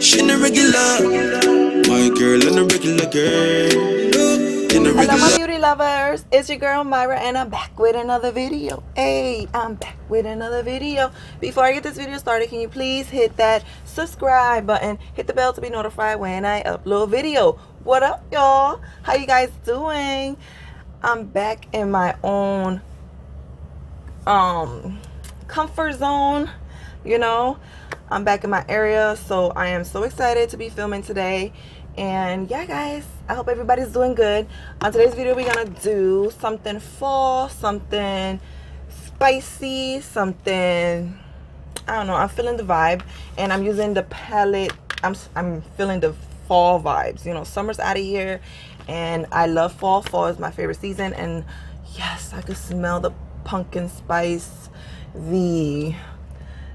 She the regular, my girl and the regular girl. Hello my beauty lovers, it's your girl Myra and I'm back with another video. Hey, I'm back with another video. Before I get this video started, can you please hit that subscribe button, hit the bell to be notified when I upload video. What up y'all? How you guys doing? I'm back in my own comfort zone, you know. I'm back in my area, so I am so excited to be filming today. And yeah guys, I hope everybody's doing good. On today's video we're gonna do something fall, something spicy, something, I don't know, I'm feeling the vibe. And I'm using the palette, I'm feeling the fall vibes. You know, summer's out of here and I love fall. Fall is my favorite season, and yes, I could smell the pumpkin spice, the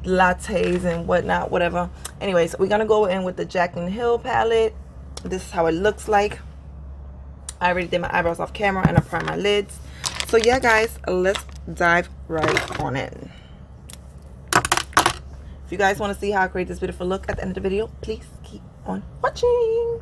lattes and whatnot, whatever. Anyways, we're gonna go in with the Jack and Hill palette. This is how it looks like. I already did my eyebrows off camera and I primed my lids. So yeah guys, let's dive right on in. If you guys want to see how I create this beautiful look at the end of the video, please keep on watching.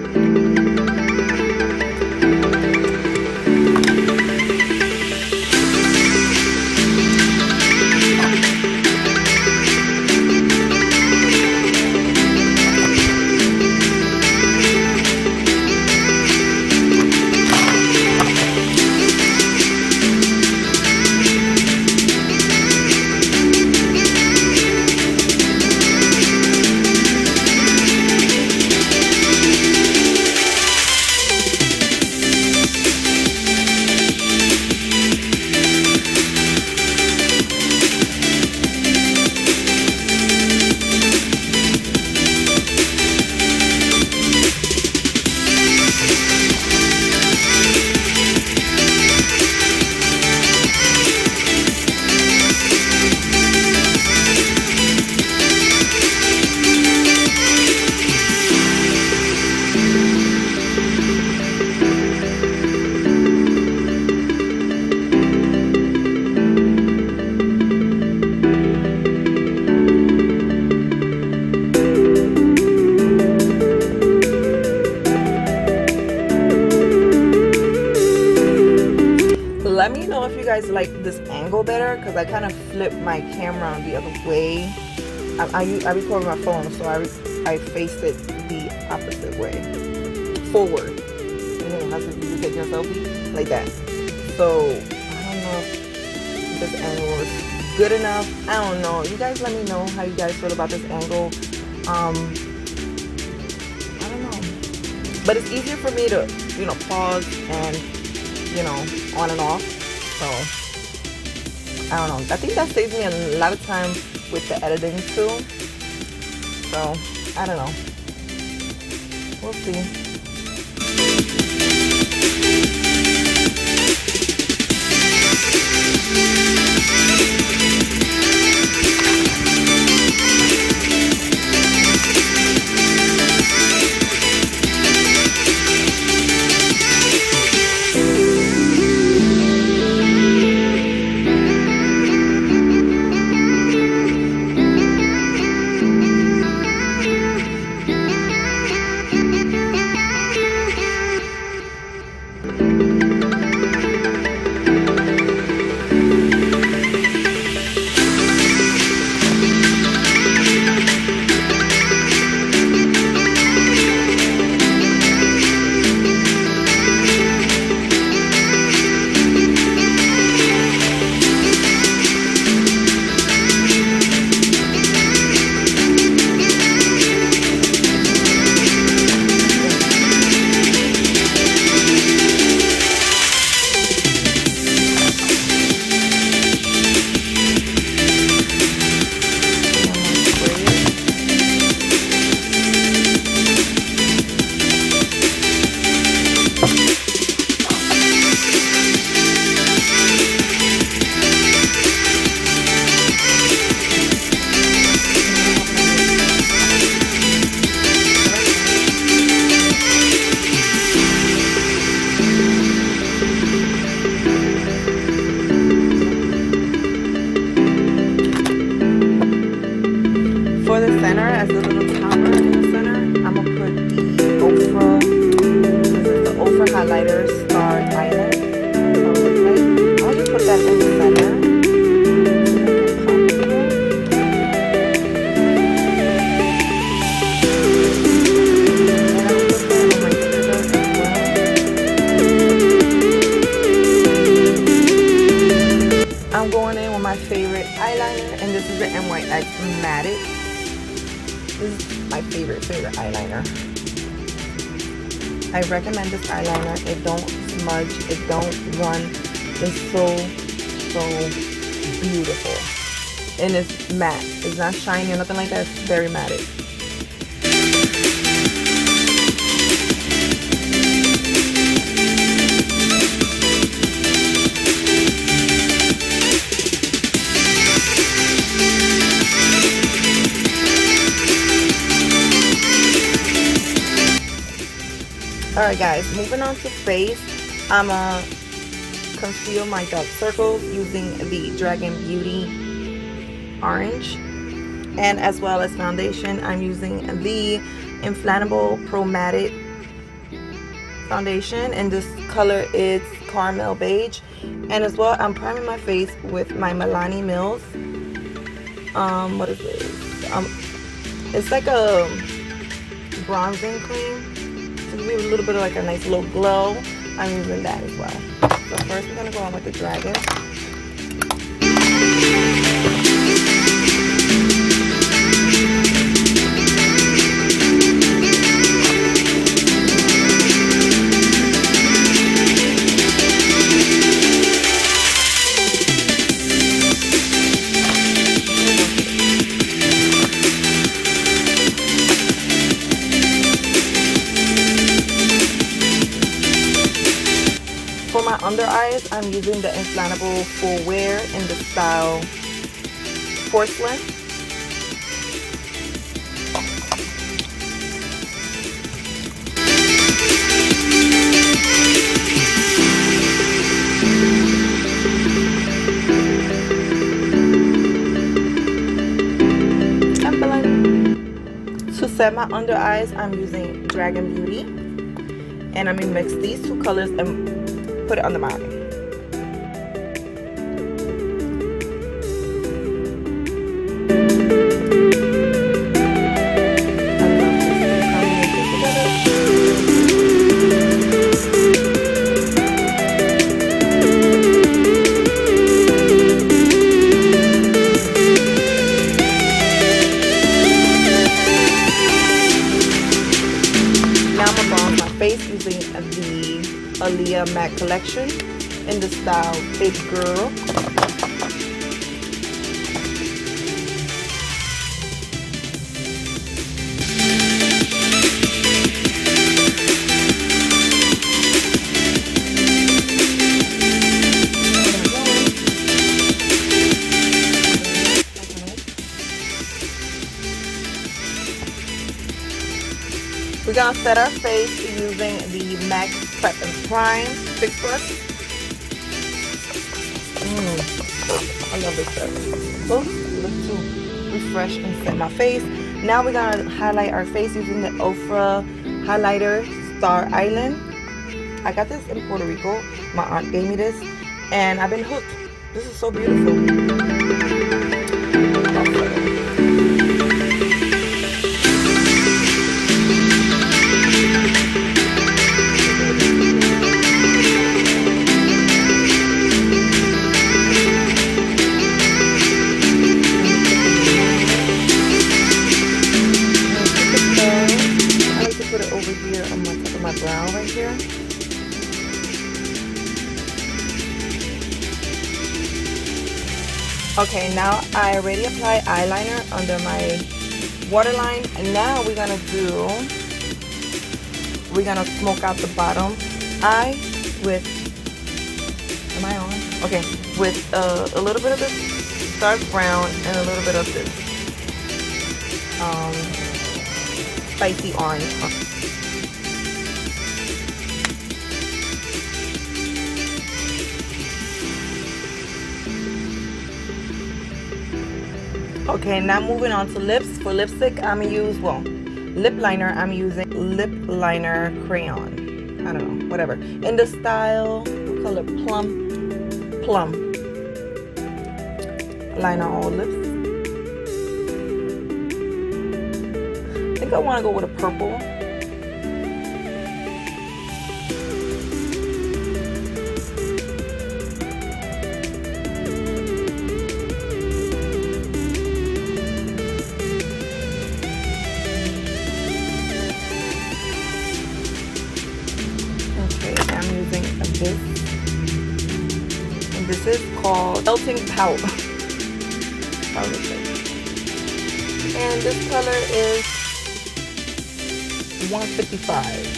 Let me know if you guys like this angle better, because I kind of flipped my camera the other way. I record my phone, so I faced it the opposite way, forward. You know, that's if you take your selfie like that. So I don't know if this angle is good enough. I don't know. You guys let me know how you guys feel about this angle. I don't know, but it's easier for me to, you know, pause and, you know, on and off. So I don't know, I think that saves me a lot of time with the editing too. So I don't know, we'll see. matted. This is my favorite eyeliner. I recommend this eyeliner. It don't smudge, it don't run. It's so beautiful. And it's matte. It's not shiny or nothing like that. It's very matted. Alright guys, moving on to face. I'm gonna conceal my dark circles using the Dragon Beauty Orange. And as well as foundation, I'm using the Infallible Pro Matte foundation. And this color is Caramel Beige. And as well, I'm priming my face with my Milani Mills. What is this? It's like a bronzing cream. To give you a little bit of like a nice little glow. I'm using that as well. So first we're gonna go on with the dragon. For my under eyes, I'm using the Infallible Full Wear in the style Porcelain. And blend. To set my under eyes, I'm using Dragon Beauty. And I'm going to mix these two colors and put it on the eye. Now I'm going to bronze my face using the Aaliyah Matte Collection in the style Big Girl. We're gonna set our face using the MAC Prep and Prime Fix Brush. I love this stuff. Oh, look to refresh and set my face. Now we're gonna highlight our face using the Ofra highlighter Star Island. I got this in Puerto Rico. My aunt gave me this, and I've been hooked. This is so beautiful. Brown right here. Okay, now I already applied eyeliner under my waterline, and now we're gonna smoke out the bottom eye with, am I on? Okay, with a little bit of this dark brown and a little bit of this spicy orange. Okay, now moving on to lips. For lipstick, I'm gonna use, well, lip liner, I'm using lip liner crayon. I don't know, whatever. In the style, color plum. Liner all lips. I think I want to go with a purple. this. And this is called Melting Pout. And this color is 155.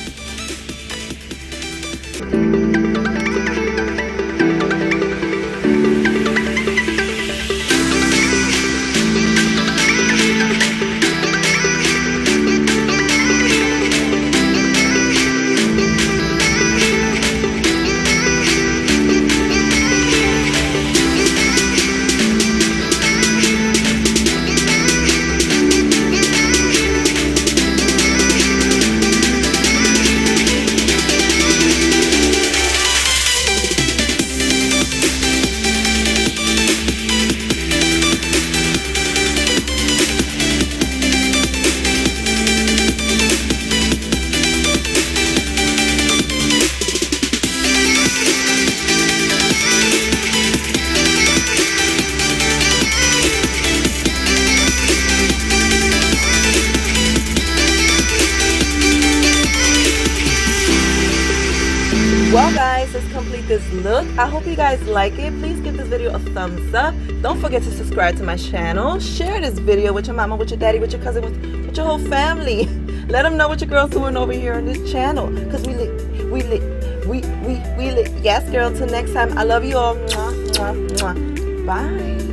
Well guys, let's complete this look. I hope you guys like it. Please give this video a thumbs up. Don't forget to subscribe to my channel. Share this video with your mama, with your daddy, with your cousin, with your whole family. Let them know what your girl's doing over here on this channel. Cause we lit. Yes girl, till next time. I love you all. Mwah, mwah, mwah. Bye.